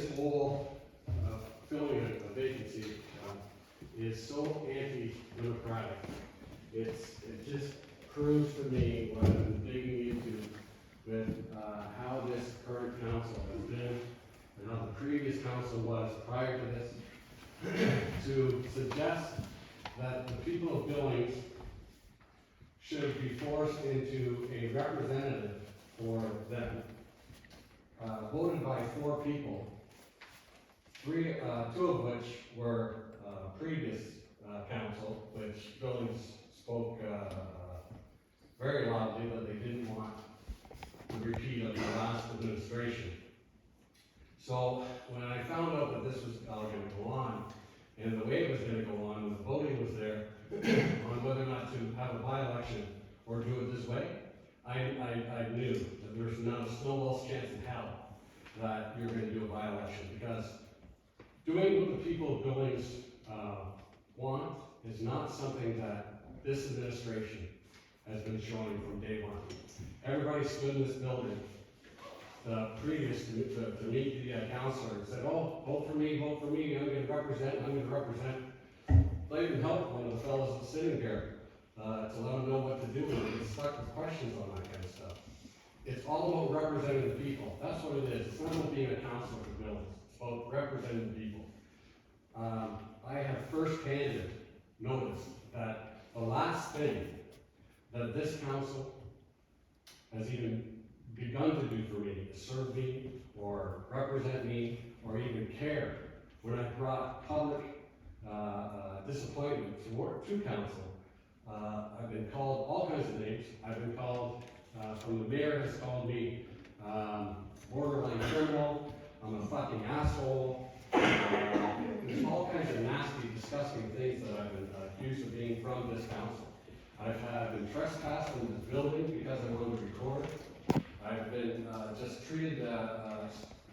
this whole filling a vacancy is so anti-democratic. It just proves to me what I've been digging into with how this current council has been and how the previous council was prior to this, to suggest that the people of Billings should be forced into a representative for them, voted by 4 people, 2 of which were previous council, which Billings spoke very loudly that they didn't want the repeat of the last administration. So when I found out that this was all going to go on, and the way it was going to go on, the voting was there on whether or not to have a by-election or do it this way, I knew that there was not a snowball's chance in hell that you're going to do a by-election, because doing what the people of Billings want is not something that this administration has been showing from day one. Everybody stood in this building previous to meet the councilor and said, oh, vote for me, I'm going to represent. They even helped one of the fellows that's sitting here to let them know what to do when they get stuck with questions on that kind of stuff. It's all about representing the people. That's what it is. It's not about being a councilor for Billings. It's about representing the people. I have first-hand noticed that the last thing that this council has even begun to do for me is serve me or represent me or even care when I brought public disappointment to council. I've been called all kinds of names. I've been called, from the mayor has called me borderline criminal, I'm a fucking asshole. There's all kinds of nasty, disgusting things that I've been accused of being from this council. I've been trespassed in this building because I wanted to record. I've been just treated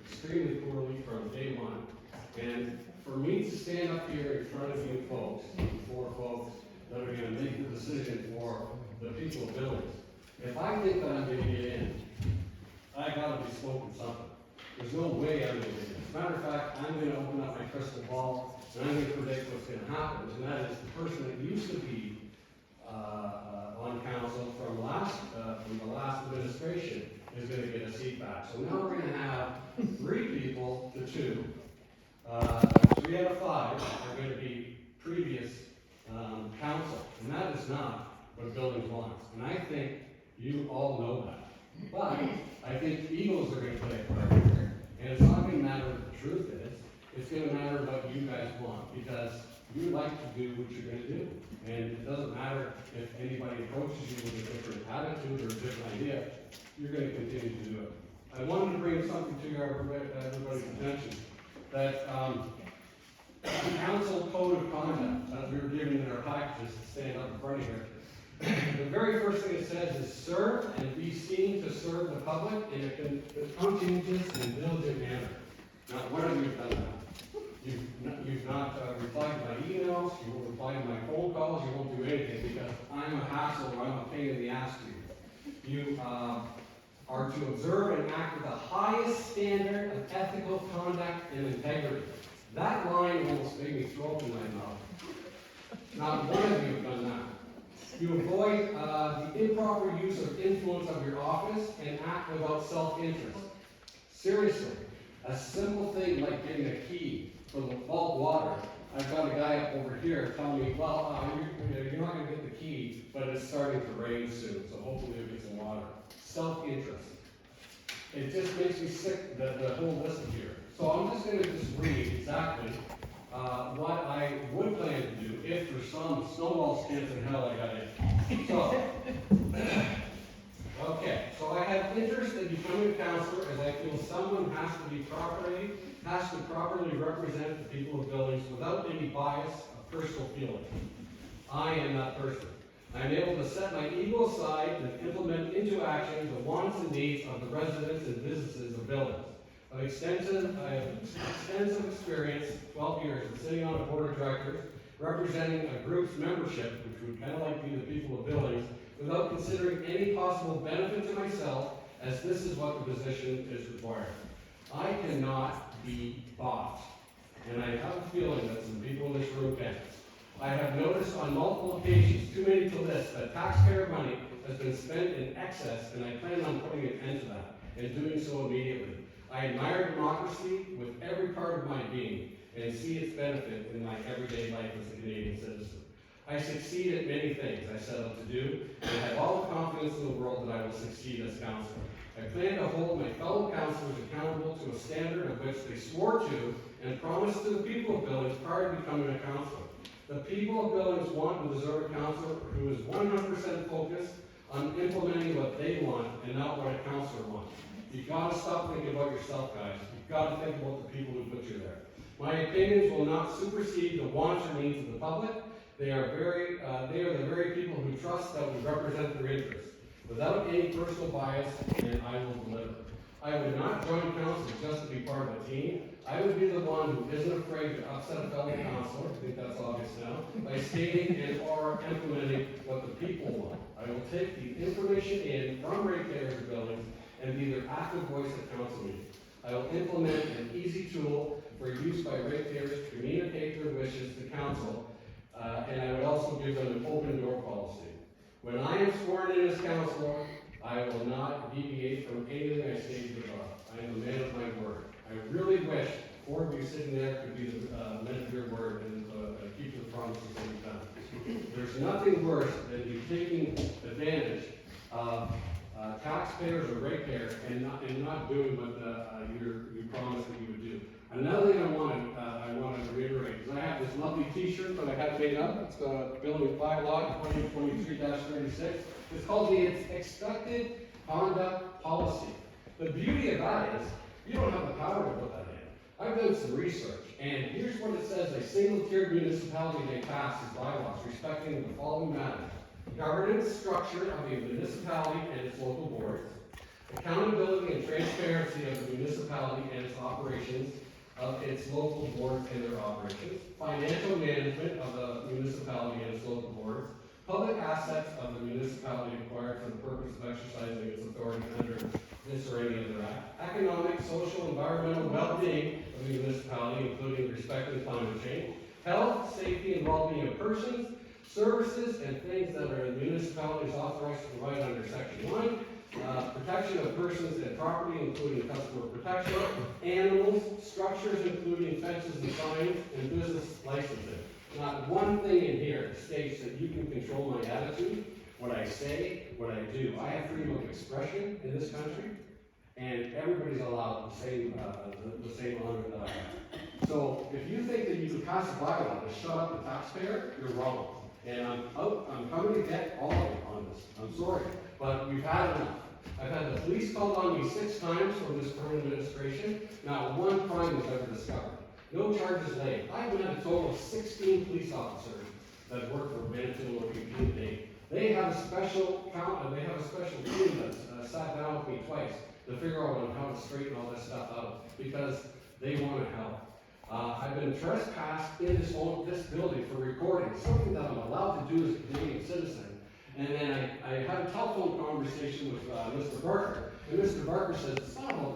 extremely poorly from day one. And for me to stand up here in front of you folks, before folks that are going to make the decision for the people of Billings, if I think that I'm going to get in, I got to be smoking something. There's no way I'm going to get in. As a matter of fact, I'm going to open up my crystal ball and I'm going to predict what's going to happen. And that is the person that used to be on council from the last administration is going to get a seat back. So now we're going to have 3 people to 2. 3 out of 5 are going to be previous council, and that is not what Billings wants. And I think you all know that. But I think egos are going to play a part here, and it's not going to matter what the truth is. It's going to matter what you guys want, because you like to do what you're going to do. And it doesn't matter if anybody approaches you with a different attitude or a different idea, you're going to continue to do it. I wanted to bring something to everybody's attention, that the council code of conduct that we were given in our packages to stand up in front of here, the very first thing it says is serve and be seen to serve the public in a conscientious and diligent manner. Now, what have you done now? You've not replied to my emails, you won't reply to my phone calls, you won't do anything because I'm a hassle or I'm a pain in the ass to you. You are to observe and act with the highest standard of ethical conduct and integrity. That line almost made me throw up in my mouth. Not one of you have done that. You avoid the improper use of influence of your office and act without self-interest. Seriously, a simple thing like getting a key for the bulk water. I've got a guy up over here telling me, well, you're not going to get the key, but it's starting to rain soon, so hopefully you'll get some water. Self-interest. It just makes me sick, the whole list here. So I'm just going to read exactly what I would plan to do if for some snowball's chance in hell I got in. So, okay, so I have interest in becoming a counselor as I feel someone has to properly represent the people of Billings without any bias of personal feeling. I am that person. I am able to set my ego aside and implement into action the wants and needs of the residents and businesses of Billings. I have extensive experience, 12 years, in sitting on a board of directors, representing a group's membership, which would kind of like be the people of Billings, without considering any possible benefit to myself, as this is what the position is required. I cannot be bought. And I have a feeling that some people in this room can. I have noticed on multiple occasions, too many to list, that taxpayer money has been spent in excess, and I plan on putting an end to that, and doing so immediately. I admire democracy with every part of my being, and see its benefit in my everyday life as a Canadian citizen. I succeed at many things I set out to do, and I have all the confidence in the world that I will succeed as councillor. I plan to hold my fellow councillors accountable to a standard of which they swore to and promised to the people of Billings prior to becoming a councillor. The people of Billings want and deserve a councillor who is 100% focused on implementing what they want and not what a councillor wants. You've got to stop thinking about yourself, guys. You've got to think about the people who put you there. My opinions will not supersede the wants or needs of the public. They are the very people who trust that we represent their interests. Without any personal bias, and I will deliver. I would not join council just to be part of a team. I would be the one who isn't afraid to upset a fellow councilor, I think that's obvious now, by stating and or implementing what the people want. I will take the information in from ratepayers of Billings and be their active voice at council meetings. I will implement an easy tool for use by ratepayers to communicate their wishes to council, and I would also give them an open door policy. When I am sworn in as councillor, I will not deviate from anything I stated above. I am a man of my word. I really wish four of you sitting there could be the men of your word and keep the promises that you've done. There's nothing worse than you taking advantage of taxpayers or ratepayers and not doing what you promised that you would do. Another thing I want to reiterate is I have this lovely T-shirt that I have made up. It's got Billings bylaw 2023-36. It's called the Expected Conduct Policy. The beauty of that is you don't have the power to put that in. I've done some research, and here's what it says: a single-tiered municipality may pass its bylaws respecting the following matters: governance structure of the municipality and its local boards, accountability and transparency of the municipality and its operations, of its local boards and their operations, financial management of the municipality and its local boards, public assets of the municipality acquired for the purpose of exercising its authority under this or any other act, economic, social, environmental well-being of the municipality, including respect to climate change, health, safety, and well-being of persons, services, and things that are the municipality is authorized to provide under Section 1, protection of persons and property, including customer protection, animals, structures, including fences and signs, and business licensing. Not one thing in here states that you can control my attitude, what I say, what I do. I have freedom of expression in this country, and everybody's allowed the same honor that I have. So if you think that you can pass a bylaw to shut up the taxpayer, you're wrong. And I'm coming to get all of you on this. I'm sorry, but we've had enough. I've had the police called on me 6 times from this current administration. Not one crime was ever discovered. No charges laid. I've had a total of 16 police officers that work for Manitoulin or Community. They have a special team that's sat down with me twice to figure out on how to straighten all this stuff out because they want to help. I've been trespassed in this building for recording, something that I'm allowed to do as a Canadian citizen. And then I had a telephone conversation with Mr. Barker, and Mr. Barker says, it's not about